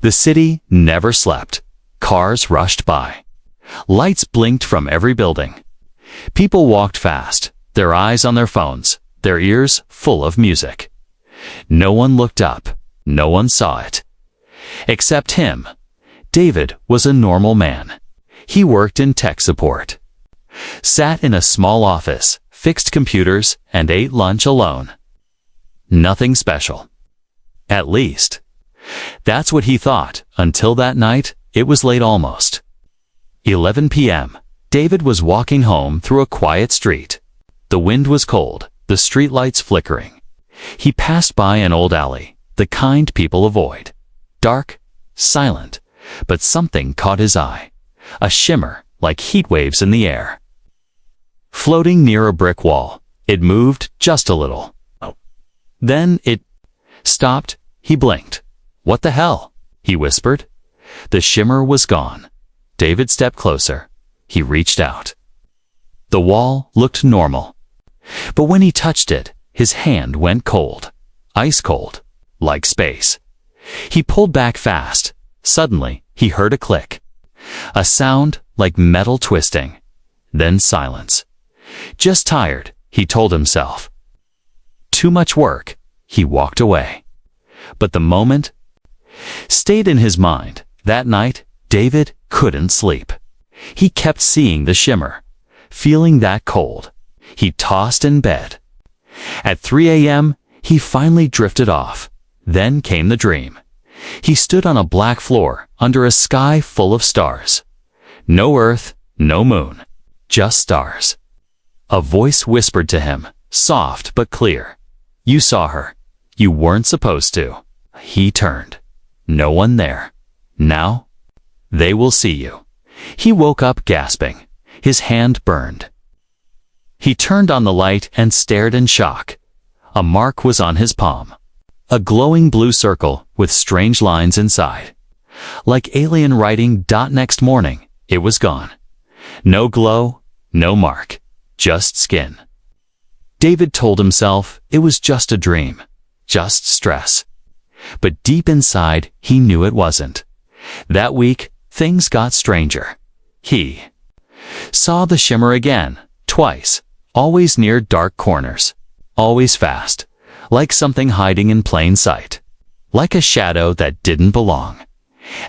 The city never slept. Cars rushed by. Lights blinked from every building. People walked fast, their eyes on their phones, their ears full of music. No one looked up. No one saw it. Except him. David was a normal man. He worked in tech support. Sat in a small office, fixed computers, and ate lunch alone. Nothing special. At least. That's what he thought, until that night. It was late almost. 11 p.m. David was walking home through a quiet street. The wind was cold, the streetlights flickering. He passed by an old alley, the kind people avoid. Dark, silent, but something caught his eye. A shimmer, like heat waves in the air. Floating near a brick wall, it moved just a little. Then it stopped. He blinked. "What the hell?" he whispered. The shimmer was gone. David stepped closer. He reached out. The wall looked normal. But when he touched it, his hand went cold. Ice cold. Like space. He pulled back fast. Suddenly, he heard a click. A sound like metal twisting. Then silence. Just tired, he told himself. Too much work. He walked away. But the moment stayed in his mind. That night, David couldn't sleep. He kept seeing the shimmer, feeling that cold. He tossed in bed. At 3 a.m., he finally drifted off. Then came the dream. He stood on a black floor under a sky full of stars. No earth, no moon, just stars. A voice whispered to him, soft but clear. "You saw her. You weren't supposed to." He turned. No one there. "Now, they will see you." He woke up gasping. His hand burned. He turned on the light and stared in shock. A mark was on his palm. A glowing blue circle with strange lines inside. Like alien writing. Next morning, it was gone. No glow, no mark, just skin. David told himself it was just a dream, just stress. But deep inside, he knew it wasn't. That week, things got stranger. He saw the shimmer again, twice, always near dark corners, always fast, like something hiding in plain sight, like a shadow that didn't belong.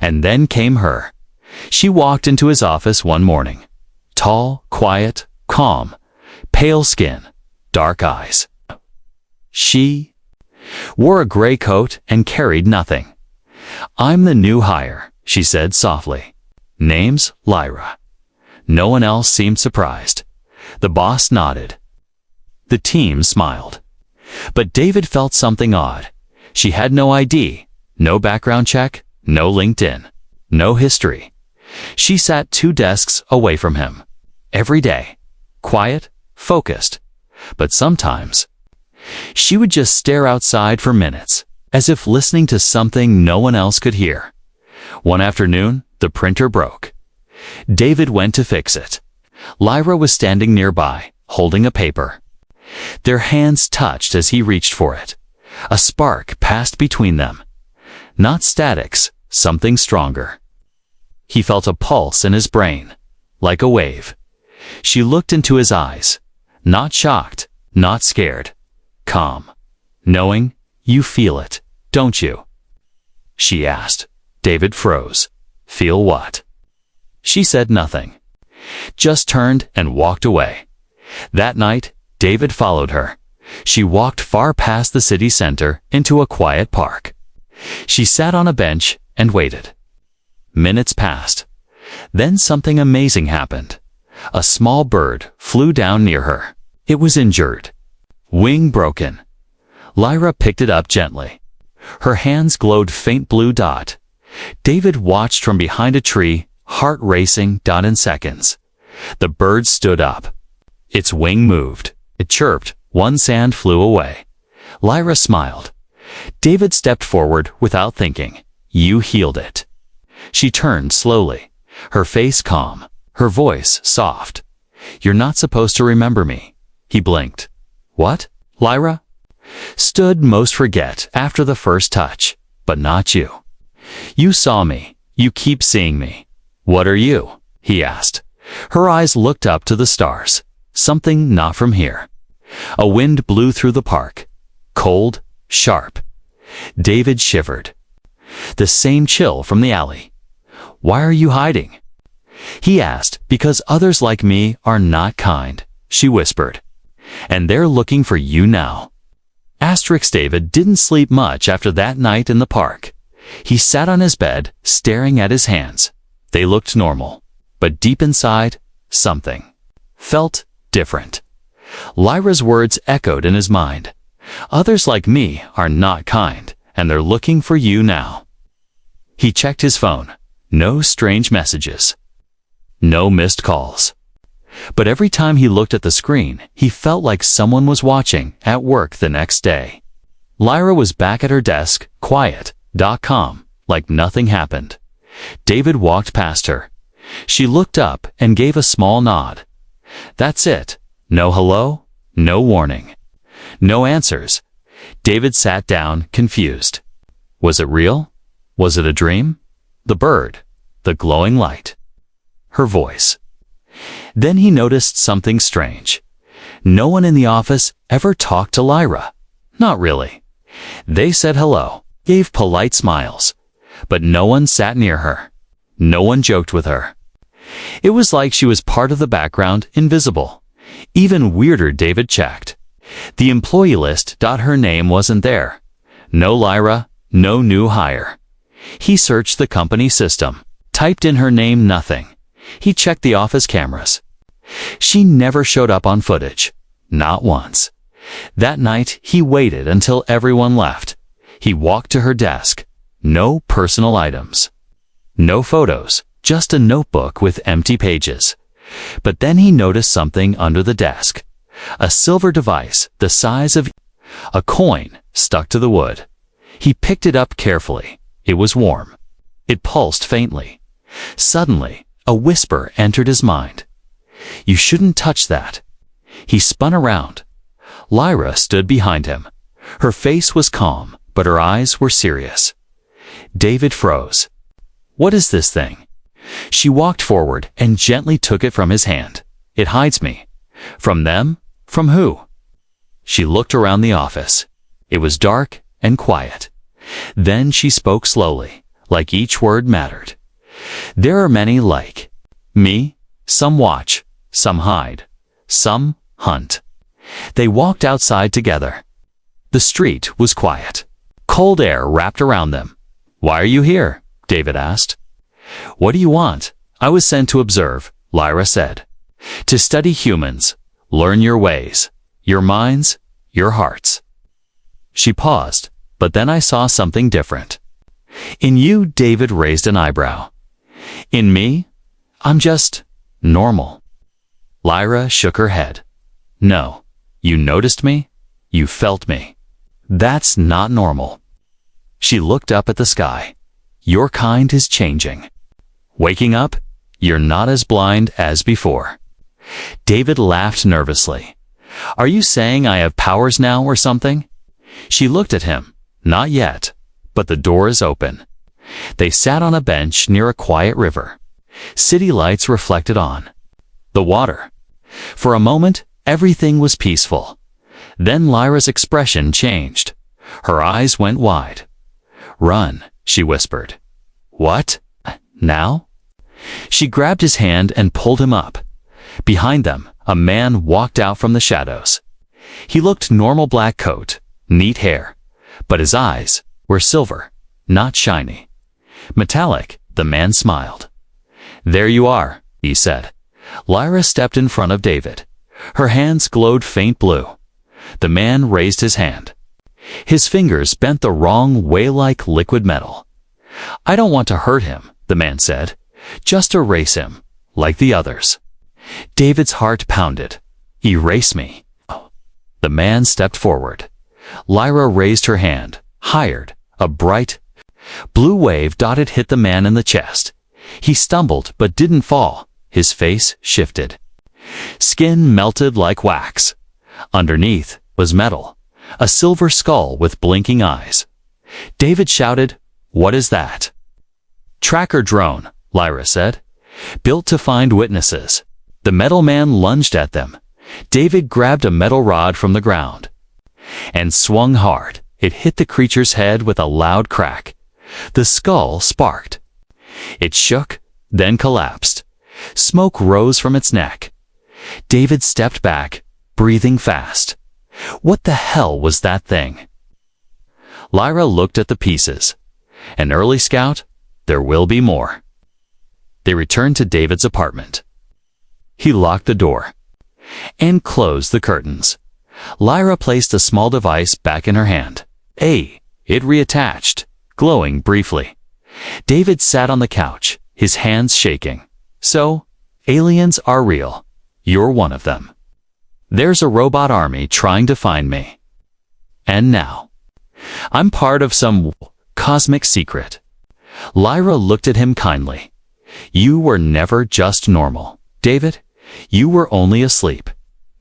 And then came her. She walked into his office one morning, tall, quiet, calm, pale skin, dark eyes. She wore a gray coat and carried nothing. "I'm the new hire," she said softly. "Name's Lyra." No one else seemed surprised. The boss nodded. The team smiled. But David felt something odd. She had no ID, no background check, no LinkedIn, no history. She sat 2 desks away from him. Every day. Quiet, focused. But sometimes she would just stare outside for minutes, as if listening to something no one else could hear. One afternoon, the printer broke. David went to fix it. Lyra was standing nearby, holding a paper. Their hands touched as he reached for it. A spark passed between them. Not statics, something stronger. He felt a pulse in his brain, like a wave. She looked into his eyes, not shocked, not scared. Calm. Knowing, "You feel it, don't you?" she asked. David froze. "Feel what?" She said nothing. Just turned and walked away. That night, David followed her. She walked far past the city center into a quiet park. She sat on a bench and waited. Minutes passed. Then something amazing happened. A small bird flew down near her. It was injured. Wing broken. Lyra picked it up gently. Her hands glowed faint blue dot. David watched from behind a tree, heart racing. In seconds. The bird stood up. Its wing moved. It chirped. One sand flew away. Lyra smiled. David stepped forward without thinking. "You healed it." She turned slowly, her face calm, her voice soft. "You're not supposed to remember me." He blinked. "What?" Lyra stood most forget after the first touch. "But not you. You saw me. You keep seeing me. What are you? He asked. Her eyes looked up to the stars. Something not from here. A wind blew through the park. Cold, sharp. David shivered. The same chill from the alley. Why are you hiding? He asked. Because others like me are not kind, she whispered. And they're looking for you now. David didn't sleep much after that night in the park. He sat on his bed, staring at his hands. They looked normal, but deep inside, something felt different. Lyra's words echoed in his mind. Others like me are not kind, and they're looking for you now. He checked his phone. No strange messages. No missed calls. But every time he looked at the screen, he felt like someone was watching at work the next day. Lyra was back at her desk, quiet, calm, like nothing happened. David walked past her. She looked up and gave a small nod. That's it. No hello, no warning. No answers. David sat down, confused. Was it real? Was it a dream? The bird, the glowing light. Her voice. Then he noticed something strange. No one in the office ever talked to Lyra. Not really. They said hello, gave polite smiles, but no one sat near her. No one joked with her. It was like she was part of the background, invisible. Even weirder, David checked. The employee list. Her name wasn't there. No Lyra, no new hire. He searched the company system, typed in her name, nothing. He checked the office cameras. She never showed up on footage. Not once. That night, he waited until everyone left. He walked to her desk. No personal items. No photos, just a notebook with empty pages. But then he noticed something under the desk. A silver device the size of a coin stuck to the wood. He picked it up carefully. It was warm. It pulsed faintly. Suddenly, a whisper entered his mind. You shouldn't touch that. He spun around. Lyra stood behind him. Her face was calm, but her eyes were serious. David froze. What is this thing? She walked forward and gently took it from his hand. It hides me. From them? From who? She looked around the office. It was dark and quiet. Then she spoke slowly, like each word mattered. There are many like me. Some watch, some hide, some hunt. They walked outside together. The street was quiet. Cold air wrapped around them. Why are you here? David asked. What do you want? I was sent to observe, Lyra said. To study humans, learn your ways, your minds, your hearts. She paused, but then I saw something different. In you, David raised an eyebrow. In me? I'm just normal. Lyra shook her head. No, you noticed me. You felt me. That's not normal. She looked up at the sky. Your kind is changing. Waking up, you're not as blind as before. David laughed nervously. Are you saying I have powers now or something? She looked at him. Not yet, but the door is open. They sat on a bench near a quiet river. City lights reflected on the water. For a moment, everything was peaceful. Then Lyra's expression changed. Her eyes went wide. Run, she whispered. What? Now? She grabbed his hand and pulled him up. Behind them, a man walked out from the shadows. He looked normal, black coat, neat hair, but his eyes were silver, not shiny. Metallic, the man smiled. There you are, he said. Lyra stepped in front of David. Her hands glowed faint blue. The man raised his hand. His fingers bent the wrong way like liquid metal. I don't want to hurt him, the man said. Just erase him, like the others. David's heart pounded. Erase me. The man stepped forward. Lyra raised her hand, hired. A bright blue wave hit the man in the chest. He stumbled but didn't fall. His face shifted. Skin melted like wax. Underneath was metal, a silver skull with blinking eyes. David shouted, What is that? Tracker drone, Lyra said. Built to find witnesses. The metal man lunged at them. David grabbed a metal rod from the ground and swung hard. It hit the creature's head with a loud crack. The skull sparked. It shook, then collapsed. Smoke rose from its neck. David stepped back, breathing fast. What the hell was that thing? Lyra looked at the pieces. An early scout? There will be more. They returned to David's apartment. He locked the door and closed the curtains. Lyra placed a small device back in her hand. It reattached, glowing briefly. David sat on the couch, his hands shaking. So, aliens are real. You're one of them. There's a robot army trying to find me. And now, I'm part of some cosmic secret. Lyra looked at him kindly. You were never just normal, David. You were only asleep.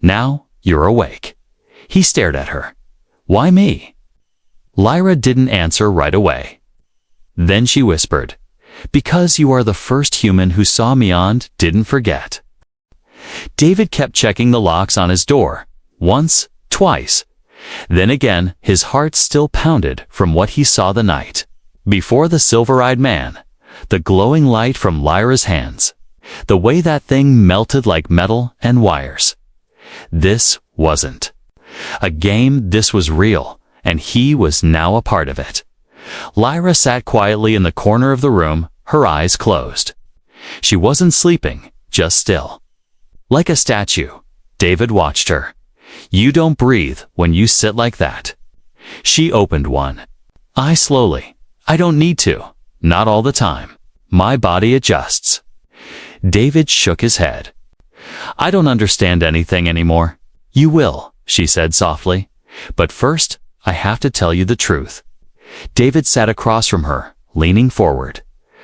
Now, you're awake. He stared at her. Why me? Lyra didn't answer right away. Then she whispered, because you are the first human who saw me and didn't forget. David kept checking the locks on his door. Once, twice. Then again, his heart still pounded from what he saw the night before the silver-eyed man, the glowing light from Lyra's hands, the way that thing melted like metal and wires. This wasn't a game, this was real, and he was now a part of it. Lyra sat quietly in the corner of the room, her eyes closed. She wasn't sleeping, just still. Like a statue, David watched her. You don't breathe when you sit like that. She opened one eye slowly. I don't need to. Not all the time. My body adjusts. David shook his head. I don't understand anything anymore. You will, she said softly. But first, I have to tell you the truth. David sat across from her, leaning forward.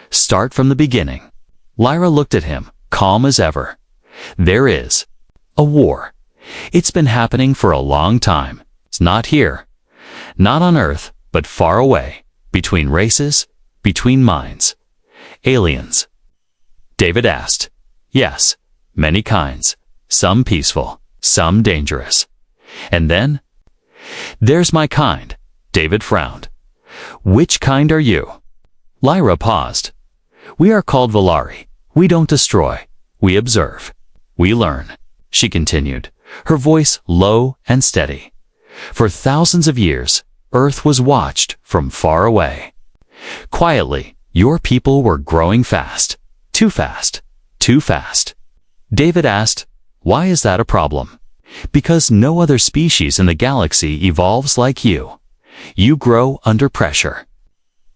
Start from the beginning. Lyra looked at him, calm as ever. There is a war. It's been happening for a long time. It's not here. Not on Earth, but far away. Between races, between minds. Aliens. David asked. Yes, many kinds. Some peaceful, some dangerous. And then? There's my kind. David frowned. Which kind are you? Lyra paused. We are called Valari. We don't destroy. We observe. We learn. She continued, her voice low and steady. For thousands of years, Earth was watched from far away. Quietly, your people were growing fast. Too fast. Too fast. David asked, why is that a problem? Because no other species in the galaxy evolves like you. You grow under pressure.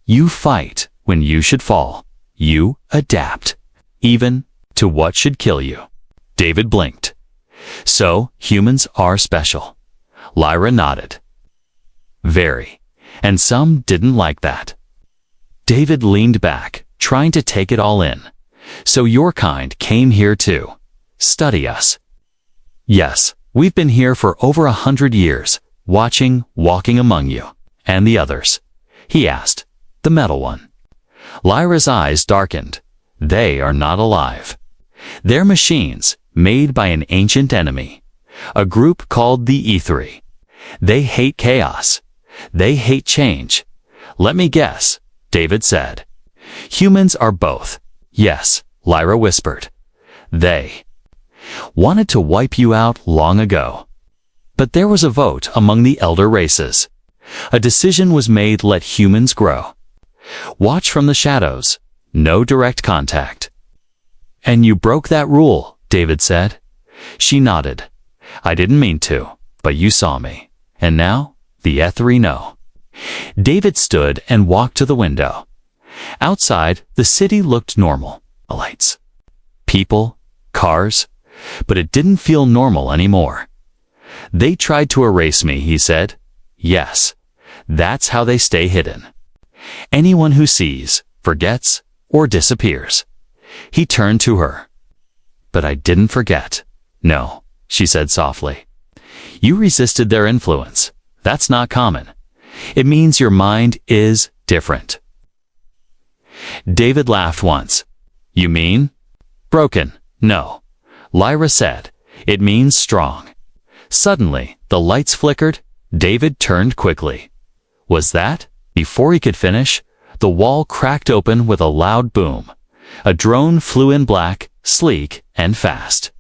You fight when you should fall. You adapt, even to what should kill you. David blinked. So, humans are special. Lyra nodded. Very. And some didn't like that. David leaned back, trying to take it all in. So your kind came here too. Study us. Yes, we've been here for over 100 years, watching, walking among you. And the others? He asked. The metal one. Lyra's eyes darkened. They are not alive. They're machines, made by an ancient enemy. A group called the E3. They hate chaos. They hate change. Let me guess, David said. Humans are both. Yes, Lyra whispered. They wanted to wipe you out long ago. But there was a vote among the elder races. A decision was made, let humans grow. Watch from the shadows. No direct contact. And you broke that rule, David said. She nodded. I didn't mean to, but you saw me. And now, the E3 know. David stood and walked to the window. Outside, the city looked normal. Lights. People. Cars. But it didn't feel normal anymore. They tried to erase me, he said. Yes. That's how they stay hidden. Anyone who sees, forgets, or disappears. He turned to her. But I didn't forget. No, she said softly. You resisted their influence. That's not common. It means your mind is different. David laughed once. You mean? Broken. No. Lyra said. It means strong. Suddenly, the lights flickered. David turned quickly. Was that? Before he could finish, the wall cracked open with a loud boom. A drone flew in black, sleek, and fast.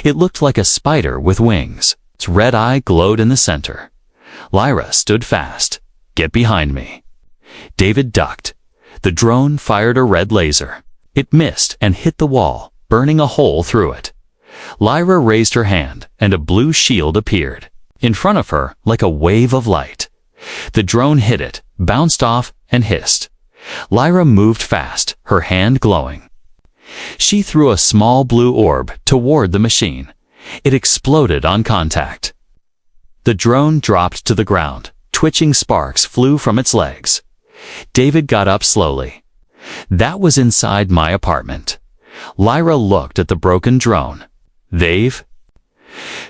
It looked like a spider with wings. Its red eye glowed in the center. Lyra stood fast. Get behind me. David ducked. The drone fired a red laser. It missed and hit the wall, burning a hole through it. Lyra raised her hand, and a blue shield appeared in front of her like a wave of light. The drone hit it, bounced off, and hissed. Lyra moved fast, her hand glowing. She threw a small blue orb toward the machine. It exploded on contact. The drone dropped to the ground. Twitching sparks flew from its legs. David got up slowly. That was inside my apartment. Lyra looked at the broken drone. They've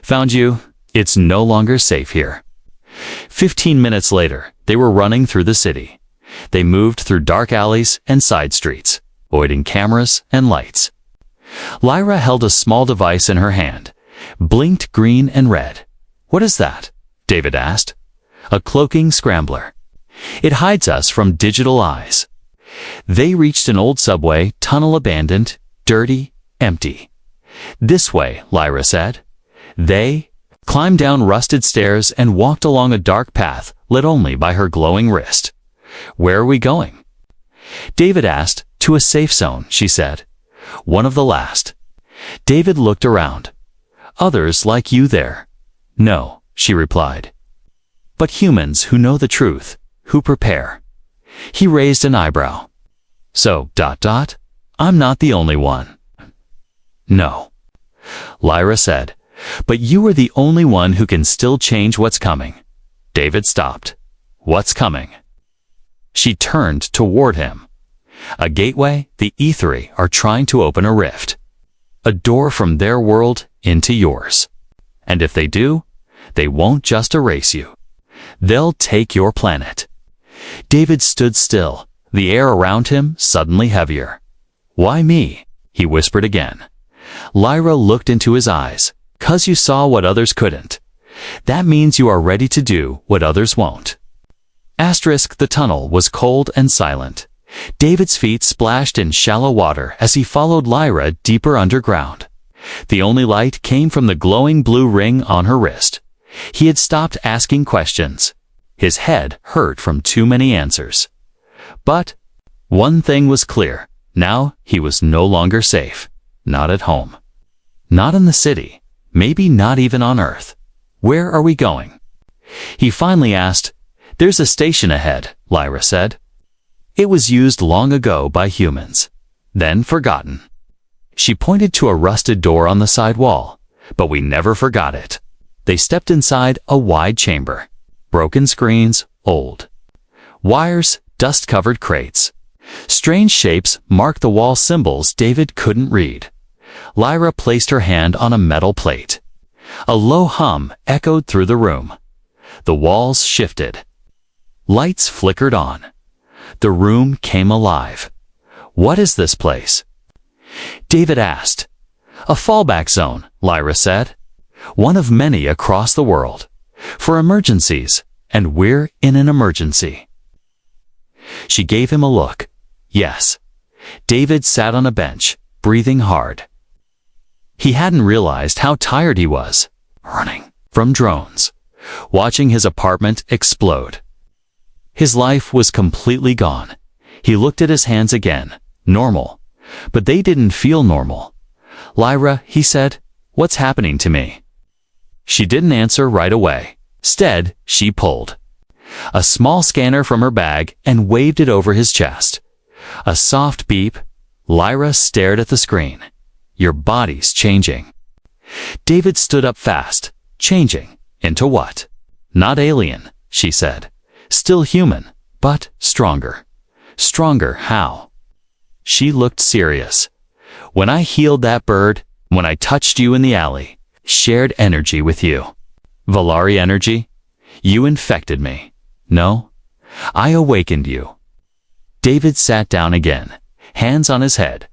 found you. It's no longer safe here. 15 minutes later, they were running through the city. They moved through dark alleys and side streets, avoiding cameras and lights. Lyra held a small device in her hand, blinked green and red. What is that? David asked. A cloaking scrambler. It hides us from digital eyes. They reached an old subway tunnel, abandoned, dirty, empty. This way, Lyra said. They climbed down rusted stairs and walked along a dark path lit only by her glowing wrist. Where are we going? David asked. To a safe zone, she said. One of the last. David looked around. Others like you there? No, she replied. But humans who know the truth, who prepare. He raised an eyebrow. So, I'm not the only one. No. Lyra said, but you are the only one who can still change what's coming. David stopped. What's coming? She turned toward him. A gateway, the Aetheri are trying to open a rift. A door from their world into yours. And if they do, they won't just erase you. They'll take your planet. David stood still, the air around him suddenly heavier. Why me? He whispered again. Lyra looked into his eyes. 'Cause you saw what others couldn't. That means you are ready to do what others won't. The tunnel was cold and silent. David's feet splashed in shallow water as he followed Lyra deeper underground. The only light came from the glowing blue ring on her wrist. He had stopped asking questions. His head hurt from too many answers. But one thing was clear. Now he was no longer safe. Not at home. Not in the city. Maybe not even on Earth. Where are we going? He finally asked. There's a station ahead, Lyra said. It was used long ago by humans, then forgotten. She pointed to a rusted door on the side wall, but we never forgot it. They stepped inside a wide chamber. Broken screens, old wires, dust-covered crates. Strange shapes marked the wall symbols David couldn't read. Lyra placed her hand on a metal plate. A low hum echoed through the room. The walls shifted. Lights flickered on. The room came alive. What is this place? David asked. A fallback zone, Lyra said. One of many across the world. For emergencies, and we're in an emergency. She gave him a look. Yes. David sat on a bench, breathing hard. He hadn't realized how tired he was, running from drones, watching his apartment explode. His life was completely gone. He looked at his hands again, normal, but they didn't feel normal. Lyra, he said, what's happening to me? She didn't answer right away. Instead, she pulled a small scanner from her bag and waved it over his chest. A soft beep. Lyra stared at the screen. Your body's changing. David stood up fast. Changing? Into what? Not alien, she said. Still human, but stronger. Stronger how? She looked serious. When I healed that bird, when I touched you in the alley, shared energy with you. Valari energy? You infected me. No, I awakened you. David sat down again, hands on his head.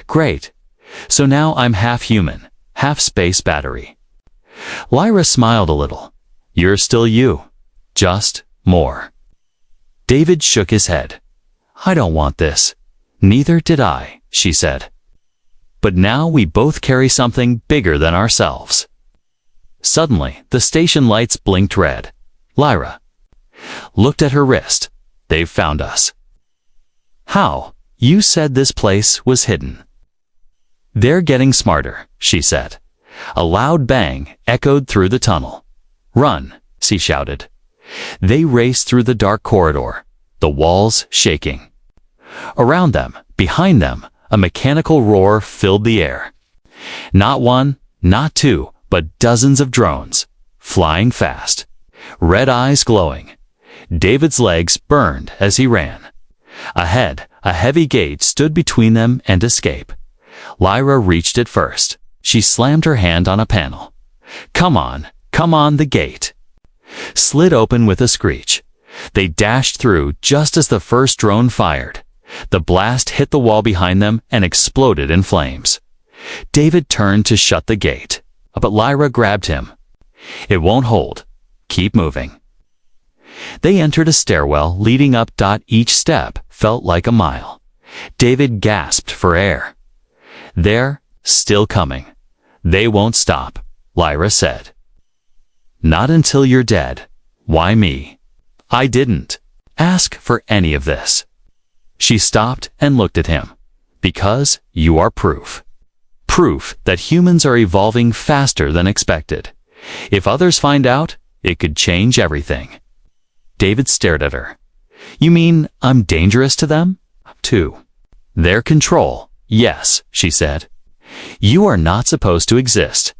Great. So now I'm half human, half space battery. Lyra smiled a little. You're still you. Just more. David shook his head. I don't want this. Neither did I, she said. But now we both carry something bigger than ourselves. Suddenly, the station lights blinked red. Lyra looked at her wrist. They've found us. How? You said this place was hidden. They're getting smarter, she said. A loud bang echoed through the tunnel. Run, she shouted. They raced through the dark corridor, the walls shaking. Around them, behind them, a mechanical roar filled the air. Not one, not two, but dozens of drones, flying fast, red eyes glowing. David's legs burned as he ran. Ahead, a heavy gate stood between them and escape. Lyra reached it first. She slammed her hand on a panel. Come on, the gate. Slid open with a screech. They dashed through just as the first drone fired. The blast hit the wall behind them and exploded in flames. David turned to shut the gate, but Lyra grabbed him. It won't hold. Keep moving. They entered a stairwell leading up. Each step felt like a mile. David gasped for air. They're still coming. They won't stop, Lyra said. Not until you're dead. Why me? I didn't ask for any of this. She stopped and looked at him. Because you are proof. Proof that humans are evolving faster than expected. If others find out, it could change everything. David stared at her. You mean I'm dangerous to them? Too. Their control. Yes, she said. You are not supposed to exist.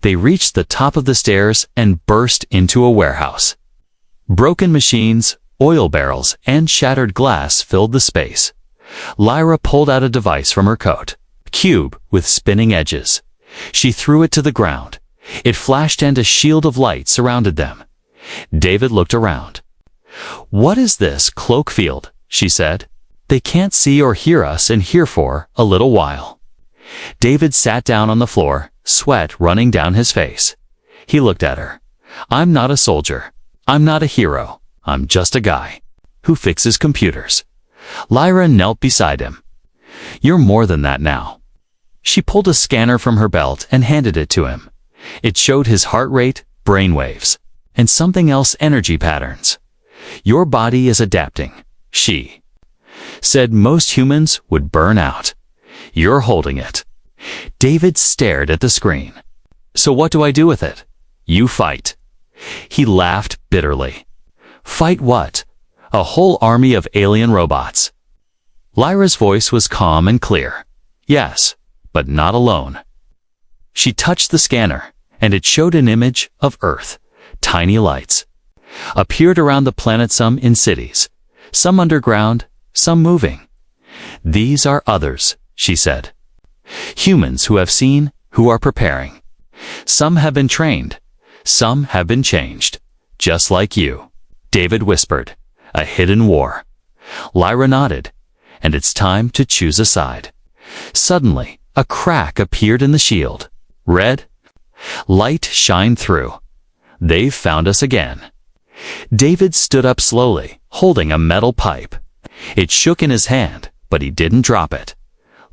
They reached the top of the stairs and burst into a warehouse. Broken machines, oil barrels, and shattered glass filled the space. Lyra pulled out a device from her coat, a cube with spinning edges. She threw it to the ground. It flashed and a shield of light surrounded them. David looked around. What is this cloak field? She said. They can't see or hear us in here for a little while. David sat down on the floor, sweat running down his face. He looked at her. I'm not a soldier. I'm not a hero. I'm just a guy who fixes computers. Lyra knelt beside him. You're more than that now. She pulled a scanner from her belt and handed it to him. It showed his heart rate, brainwaves, and something else, energy patterns. Your body is adapting, she said. Most humans would burn out. You're holding it. David stared at the screen. So what do I do with it? You fight. He laughed bitterly. Fight what? A whole army of alien robots. Lyra's voice was calm and clear. Yes, but not alone. She touched the scanner, and it showed an image of Earth. Tiny lights appeared around the planet, some in cities, some underground, some moving. These are others, she said. Humans who have seen, who are preparing. Some have been trained. Some have been changed. Just like you. David whispered. A hidden war. Lyra nodded. And it's time to choose a side. Suddenly, a crack appeared in the shield. Red light shined through. They've found us again. David stood up slowly, holding a metal pipe. It shook in his hand, but he didn't drop it.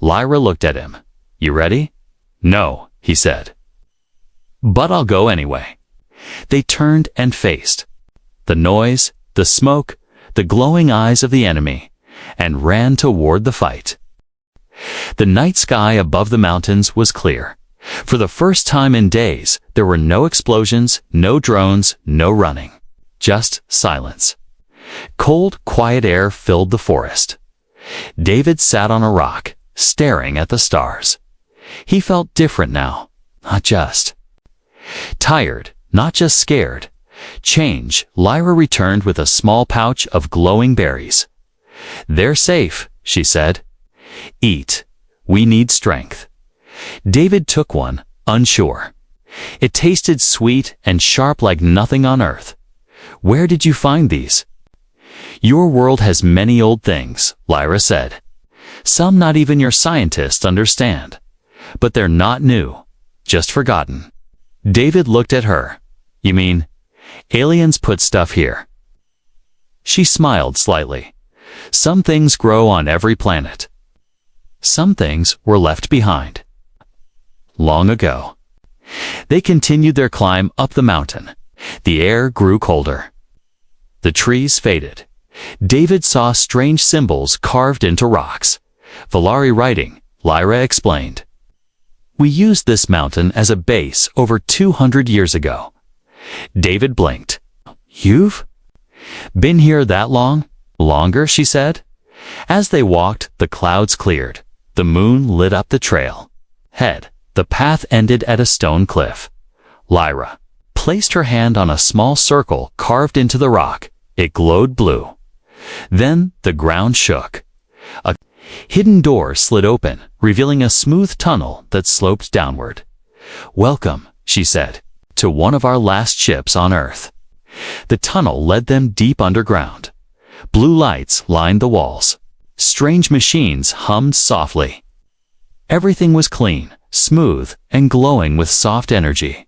Lyra looked at him. You ready? No, he said. But I'll go anyway. They turned and faced the noise, the smoke, the glowing eyes of the enemy, and ran toward the fight. The night sky above the mountains was clear. For the first time in days, there were no explosions, no drones, no running. Just silence. Cold, quiet air filled the forest. David sat on a rock, staring at the stars. He felt different now, not just tired, not just scared. Change. Lyra returned with a small pouch of glowing berries. They're safe, she said. Eat. We need strength. David took one, unsure. It tasted sweet and sharp like nothing on earth. Where did you find these? Your world has many old things, Lyra said. Some not even your scientists understand. But they're not new, just forgotten. David looked at her. You mean, aliens put stuff here? She smiled slightly. Some things grow on every planet. Some things were left behind. Long ago. They continued their climb up the mountain. The air grew colder. The trees faded. David saw strange symbols carved into rocks. Valari writing, Lyra explained. We used this mountain as a base over 200 years ago. David blinked. You've been here that long? Longer, she said. As they walked, the clouds cleared. The moon lit up the trail. The path ended at a stone cliff. Lyra placed her hand on a small circle carved into the rock. It glowed blue. Then the ground shook. A hidden door slid open, revealing a smooth tunnel that sloped downward. Welcome, she said, to one of our last ships on Earth. The tunnel led them deep underground. Blue lights lined the walls. Strange machines hummed softly. Everything was clean, smooth, and glowing with soft energy.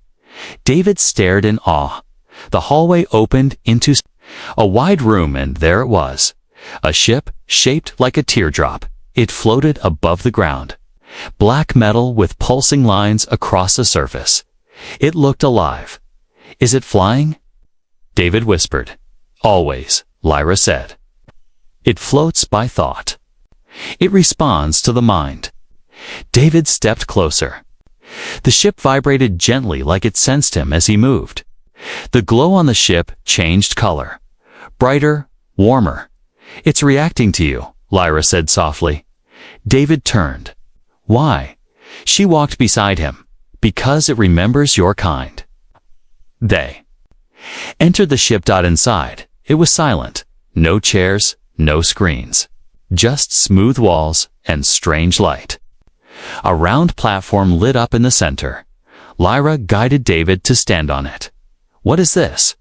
David stared in awe. The hallway opened into a wide room, and there it was. A ship shaped like a teardrop. It floated above the ground. Black metal with pulsing lines across the surface. It looked alive. Is it flying? David whispered. Always, Lyra said. It floats by thought. It responds to the mind. David stepped closer. The ship vibrated gently like it sensed him as he moved. The glow on the ship changed color. Brighter, warmer. It's reacting to you, Lyra said softly. David turned. Why? She walked beside him. Because it remembers your kind. They entered the ship. Inside, it was silent. No chairs, no screens. Just smooth walls and strange light. A round platform lit up in the center. Lyra guided David to stand on it. What is this?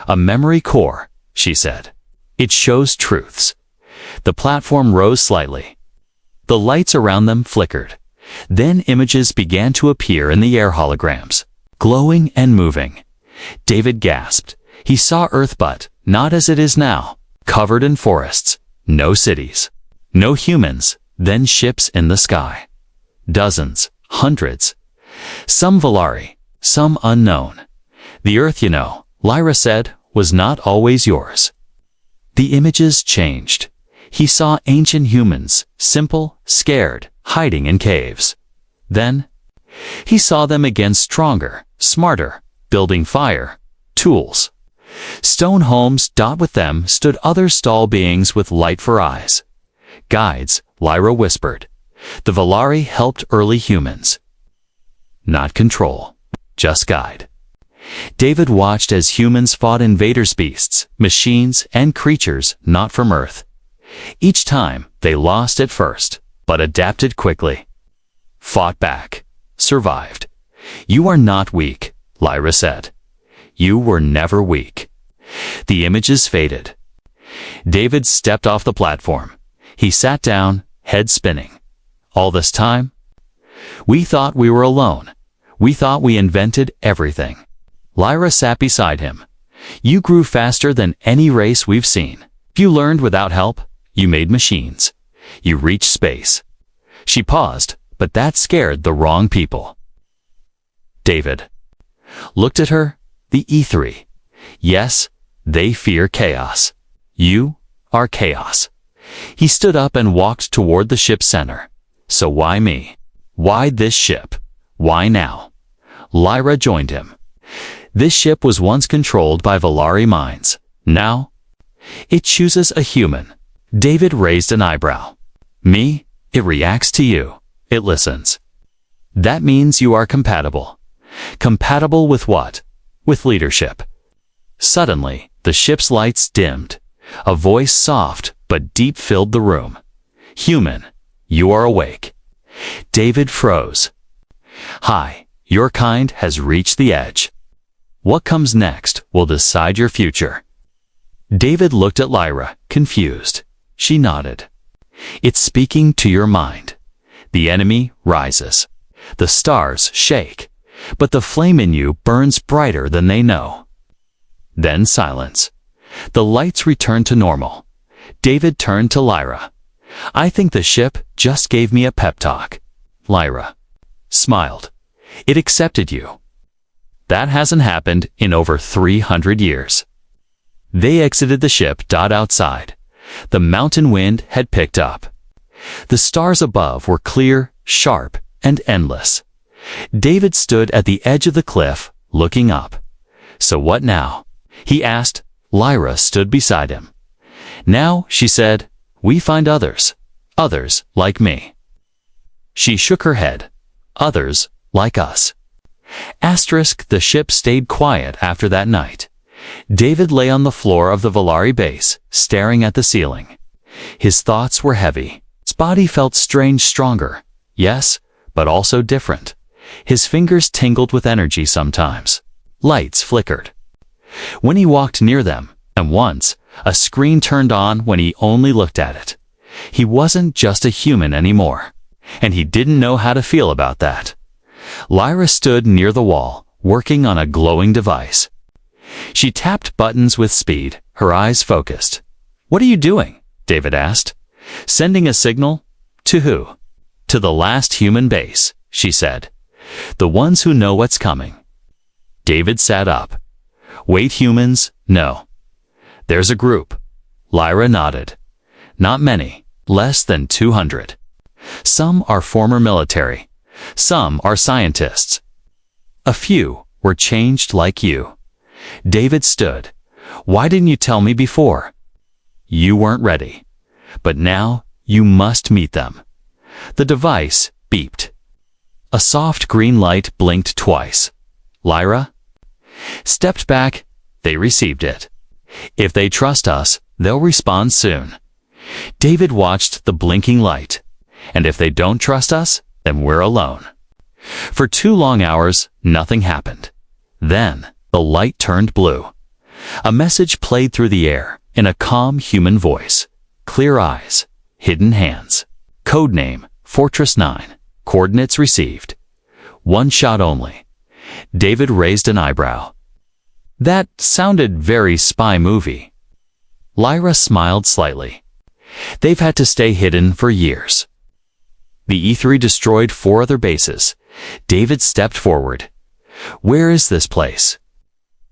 A memory core, she said. It shows truths. The platform rose slightly. The lights around them flickered. Then images began to appear in the air, holograms, glowing and moving. David gasped. He saw Earth, but not as it is now, covered in forests, no cities, no humans, then ships in the sky. Dozens, hundreds. Some Valari, some unknown. The Earth, you know, Lyra said, was not always yours. The images changed. He saw ancient humans, simple, scared, hiding in caves. Then, he saw them again, stronger, smarter, building fire, tools. Stone homes. With them stood other stall beings with light for eyes. Guides, Lyra whispered. The Valari helped early humans. Not control, just guide. David watched as humans fought invaders, beasts, machines, and creatures not from Earth. Each time, they lost at first, but adapted quickly. Fought back. Survived. You are not weak, Lyra said. You were never weak. The images faded. David stepped off the platform. He sat down, head spinning. All this time, we thought we were alone. We thought we invented everything. Lyra sat beside him. You grew faster than any race we've seen. You learned without help. You made machines. You reached space. She paused, but that scared the wrong people. David looked at her. The E3. Yes, they fear chaos. You are chaos. He stood up and walked toward the ship's center. So why me? Why this ship? Why now? Lyra joined him. This ship was once controlled by Valari minds. Now, it chooses a human. David raised an eyebrow. Me? It reacts to you. It listens. That means you are compatible. Compatible with what? With leadership. Suddenly, the ship's lights dimmed. A voice, soft but deep, filled the room. Human, you are awake. David froze. Hi, your kind has reached the edge. What comes next will decide your future. David looked at Lyra, confused. She nodded. It's speaking to your mind. The enemy rises. The stars shake, but the flame in you burns brighter than they know. Then silence. The lights return to normal. David turned to Lyra. I think the ship just gave me a pep talk. Lyra smiled. It accepted you. That hasn't happened in over 300 years. They exited the ship. Outside, the mountain wind had picked up. The stars above were clear, sharp, and endless. David stood at the edge of the cliff, looking up. So what now? He asked. Lyra stood beside him. Now, she said, we find others like me. She shook her head. Others like us. The ship stayed quiet after that night. David lay on the floor of the Valari base, staring at the ceiling. His thoughts were heavy. His body felt strange, stronger. Yes, but also different. His fingers tingled with energy sometimes. Lights flickered when he walked near them, and once, a screen turned on when he only looked at it. He wasn't just a human anymore, and he didn't know how to feel about that. Lyra stood near the wall, working on a glowing device. She tapped buttons with speed, her eyes focused. What are you doing? David asked. Sending a signal? To who? To the last human base, she said. The ones who know what's coming. David sat up. Wait, humans? No. There's a group. Lyra nodded. Not many, less than 200. Some are former military. Some are scientists. A few were changed like you. David stood. Why didn't you tell me before? You weren't ready. But now you must meet them. The device beeped. A soft green light blinked twice. Lyra stepped back. They received it. If they trust us, they'll respond soon. David watched the blinking light. And if they don't trust us, then we're alone. For 2 long hours, nothing happened. Then, the light turned blue. A message played through the air in a calm human voice. Clear eyes, hidden hands. Codename, Fortress 9. Coordinates received. 1 shot only. David raised an eyebrow. That sounded very spy movie. Lyra smiled slightly. They've had to stay hidden for years. The E3 destroyed 4 other bases. David stepped forward. Where is this place?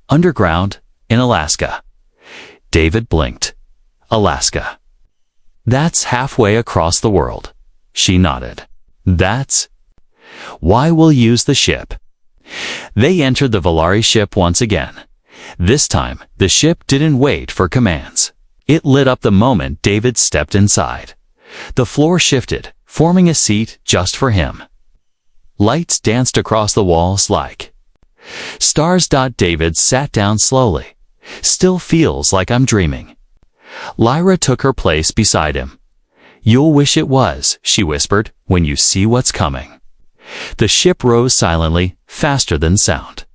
Underground, in Alaska. David blinked. Alaska. That's halfway across the world. She nodded. That's why we'll use the ship. They entered the Valari ship once again. This time, the ship didn't wait for commands. It lit up the moment David stepped inside. The floor shifted, forming a seat just for him. Lights danced across the walls like stars. David sat down slowly. Still feels like I'm dreaming. Lyra took her place beside him. You'll wish it was, she whispered, when you see what's coming. The ship rose silently, faster than sound.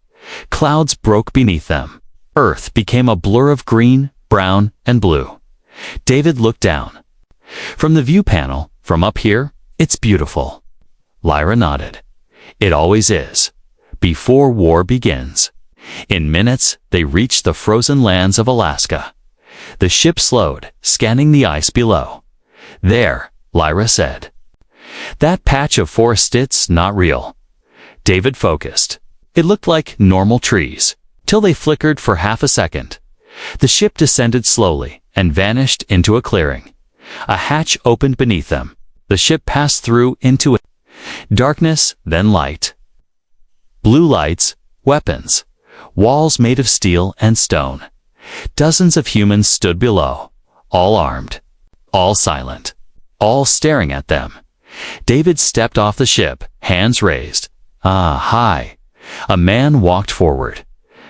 Clouds broke beneath them. Earth became a blur of green, brown, and blue. David looked down. From the view panel, from up here, it's beautiful. Lyra nodded. It always is. Before war begins. In minutes, they reached the frozen lands of Alaska. The ship slowed, scanning the ice below. There, Lyra said. That patch of forest, it's not real. David focused. It looked like normal trees, till they flickered for half a second. The ship descended slowly and vanished into a clearing. A hatch opened beneath them. The ship passed through into darkness, then light. Blue lights, weapons, walls made of steel and stone. Dozens of humans stood below, all armed, all silent, all staring at them. David stepped off the ship, hands raised. Hi. A man walked forward.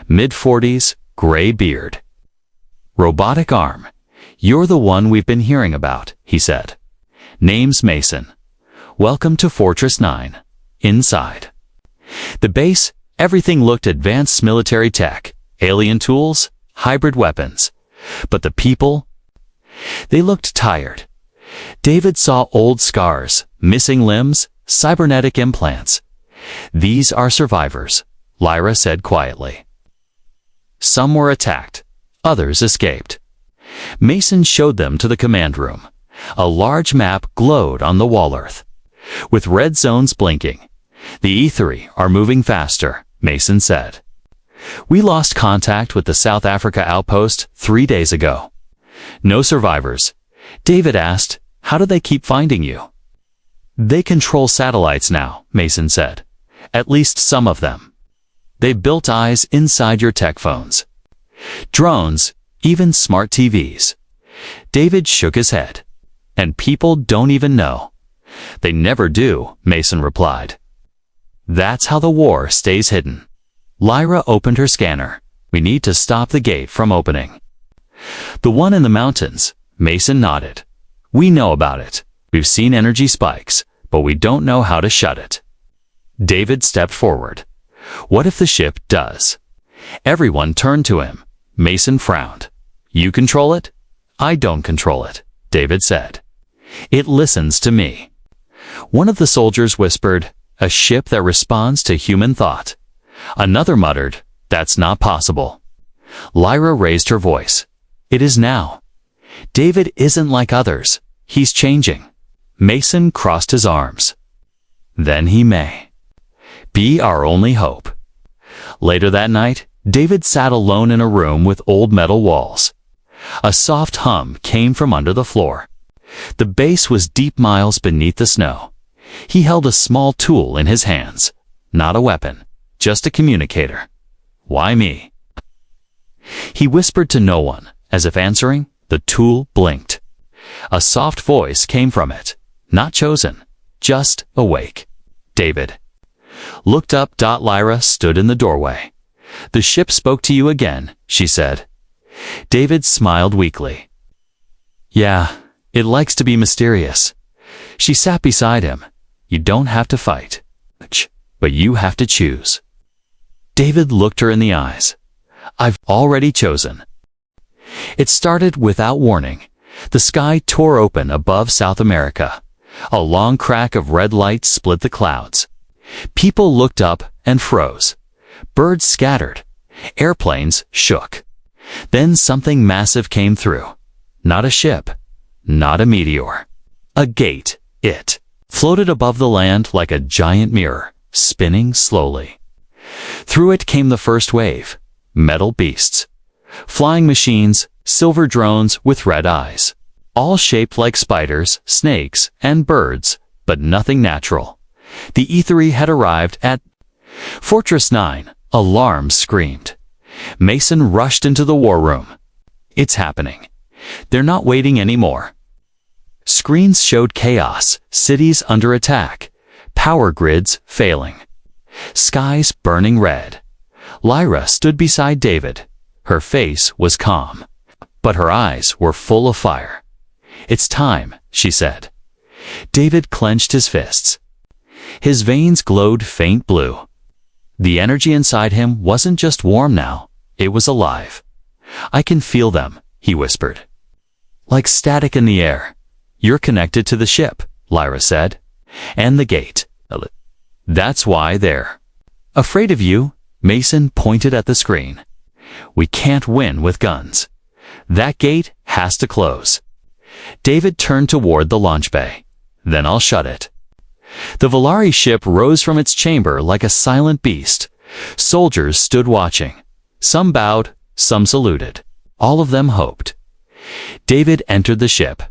Mid-40s, gray beard. Robotic arm. You're the one we've been hearing about, he said. Name's Mason. Welcome to Fortress 9. Inside the base, everything looked advanced military tech, alien tools, hybrid weapons. But the people? They looked tired. David saw old scars, missing limbs, cybernetic implants. These are survivors, Lyra said quietly. Some were attacked. Others escaped. Mason showed them to the command room. A large map glowed on the wall earth, with red zones blinking. The E3 are moving faster, Mason said. We lost contact with the South Africa outpost 3 days ago. No survivors. David asked, how do they keep finding you? They control satellites now, Mason said. At least some of them. They built eyes inside your tech phones. Drones, even smart TVs. David shook his head. And people don't even know. They never do, Mason replied. That's how the war stays hidden. Lyra opened her scanner. We need to stop the gate from opening. The one in the mountains, Mason nodded. We know about it. We've seen energy spikes, but we don't know how to shut it. David stepped forward. What if the ship does? Everyone turned to him. Mason frowned. You control it? I don't control it, David said. It listens to me. One of the soldiers whispered, a ship that responds to human thought. Another muttered, that's not possible. Lyra raised her voice. It is now. David isn't like others. He's changing. Mason crossed his arms. Then he may be our only hope. Later that night, David sat alone in a room with old metal walls. A soft hum came from under the floor. The base was deep miles beneath the snow. He held a small tool in his hands. Not a weapon, just a communicator. Why me? He whispered to no one, as if answering. The tool blinked. A soft voice came from it. Not chosen, just awake. David. Looked up. Lyra stood in the doorway. The ship spoke to you again, she said. David smiled weakly. Yeah, it likes to be mysterious. She sat beside him. You don't have to fight, but you have to choose. David looked her in the eyes. I've already chosen. It started without warning. The sky tore open above South America. A long crack of red light split the clouds. People looked up and froze. Birds scattered. Airplanes shook. Then something massive came through. Not a ship. Not a meteor. A gate. It floated above the land like a giant mirror, spinning slowly. Through it came the first wave. Metal beasts. Flying machines, silver drones with red eyes. All shaped like spiders, snakes, and birds, but nothing natural. The E3 had arrived at Fortress 9. Alarms screamed. Mason rushed into the war room. It's happening. They're not waiting anymore. Screens showed chaos, cities under attack, power grids failing, skies burning red. Lyra stood beside David. Her face was calm, but her eyes were full of fire. It's time, she said. David clenched his fists. His veins glowed faint blue. The energy inside him wasn't just warm now, it was alive. I can feel them, he whispered. Like static in the air. You're connected to the ship, Lyra said. And the gate. That's why they're afraid of you. Mason pointed at the screen. We can't win with guns. That gate has to close. David turned toward the launch bay. Then I'll shut it. The Volari ship rose from its chamber like a silent beast. Soldiers stood watching. Some bowed, some saluted. All of them hoped. David entered the ship.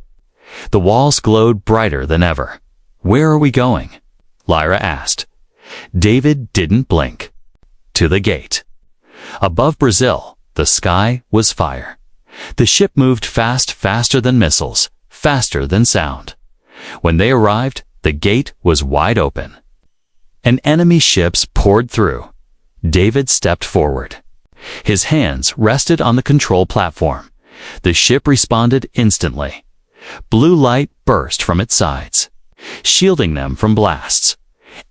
The walls glowed brighter than ever. Where are we going? Lyra asked. David didn't blink. To the gate. Above Brazil, the sky was fire. The ship moved faster than missiles, faster than sound. When they arrived, the gate was wide open. An enemy ships poured through. David stepped forward. His hands rested on the control platform. The ship responded instantly. Blue light burst from its sides, shielding them from blasts.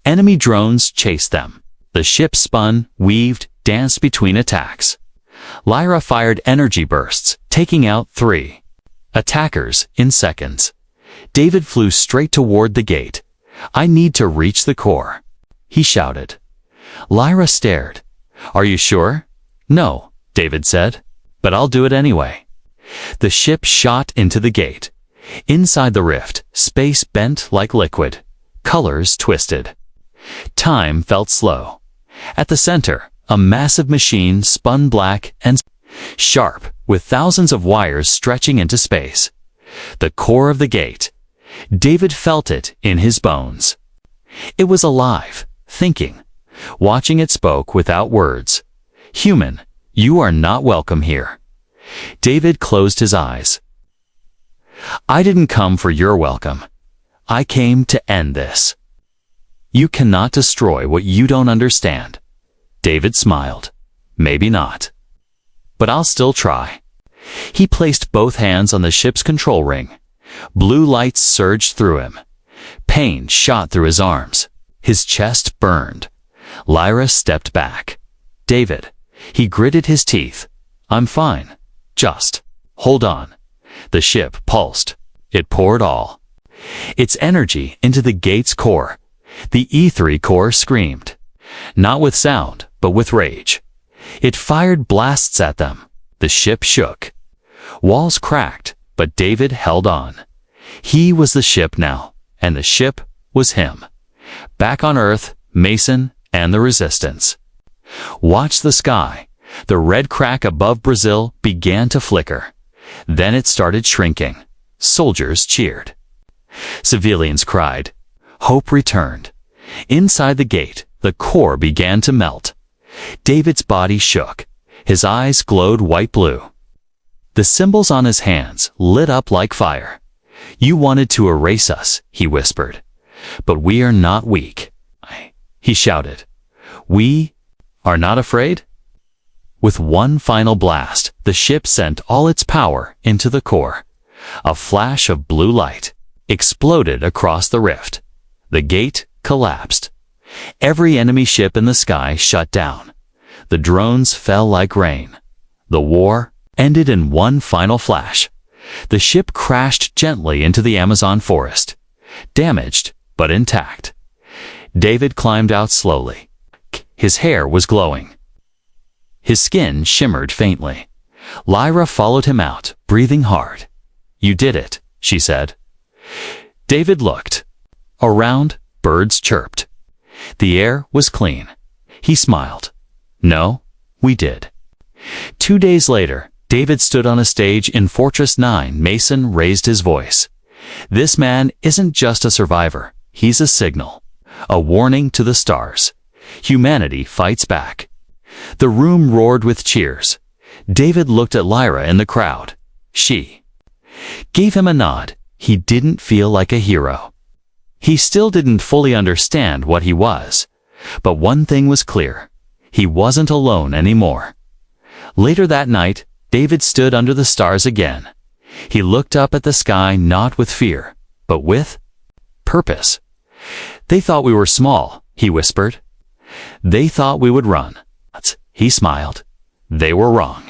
Enemy drones chased them. The ship spun, weaved, danced between attacks. Lyra fired energy bursts, taking out 3 attackers in seconds. David flew straight toward the gate. "I need to reach the core," he shouted. Lyra stared. "Are you sure?" "No," David said, "but I'll do it anyway." The ship shot into the gate. Inside the rift, space bent like liquid. Colors twisted. Time felt slow. At the center, a massive machine spun black and sharp, with thousands of wires stretching into space. The core of the gate. David felt it in his bones. It was alive, thinking. Watching it spoke without words. "Human, you are not welcome here." David closed his eyes. "I didn't come for your welcome. I came to end this. You cannot destroy what you don't understand." David smiled. "Maybe not. But I'll still try." He placed both hands on the ship's control ring. Blue lights surged through him. Pain shot through his arms. His chest burned. Lyra stepped back. "David," he gritted his teeth. "I'm fine. Just hold on." The ship pulsed. It poured all its energy into the gate's core. The E3 core screamed. Not with sound, but with rage. It fired blasts at them. The ship shook. Walls cracked, but David held on. He was the ship now, and the ship was him. Back on Earth, Mason and the Resistance. Watch the sky. The red crack above Brazil began to flicker. Then it started shrinking. Soldiers cheered. Civilians cried. Hope returned. Inside the gate, the core began to melt. David's body shook. His eyes glowed white-blue. The symbols on his hands lit up like fire. "You wanted to erase us," he whispered. "But we are not weak," he shouted. "We are not afraid?" With one final blast, the ship sent all its power into the core. A flash of blue light exploded across the rift. The gate collapsed. Every enemy ship in the sky shut down. The drones fell like rain. The war ended in one final flash. The ship crashed gently into the Amazon forest. Damaged, but intact. David climbed out slowly. His hair was glowing. His skin shimmered faintly. Lyra followed him out, breathing hard. "You did it," she said. David looked. Around, birds chirped. The air was clean. He smiled. "No, we did." 2 days later, David stood on a stage in Fortress 9. Mason raised his voice. "This man isn't just a survivor. He's a signal. A warning to the stars. Humanity fights back." The room roared with cheers. David looked at Lyra in the crowd. She gave him a nod. He didn't feel like a hero. He still didn't fully understand what he was. But one thing was clear. He wasn't alone anymore. Later that night, David stood under the stars again. He looked up at the sky not with fear, but with purpose. "They thought we were small," he whispered. "They thought we would run." He smiled. "They were wrong."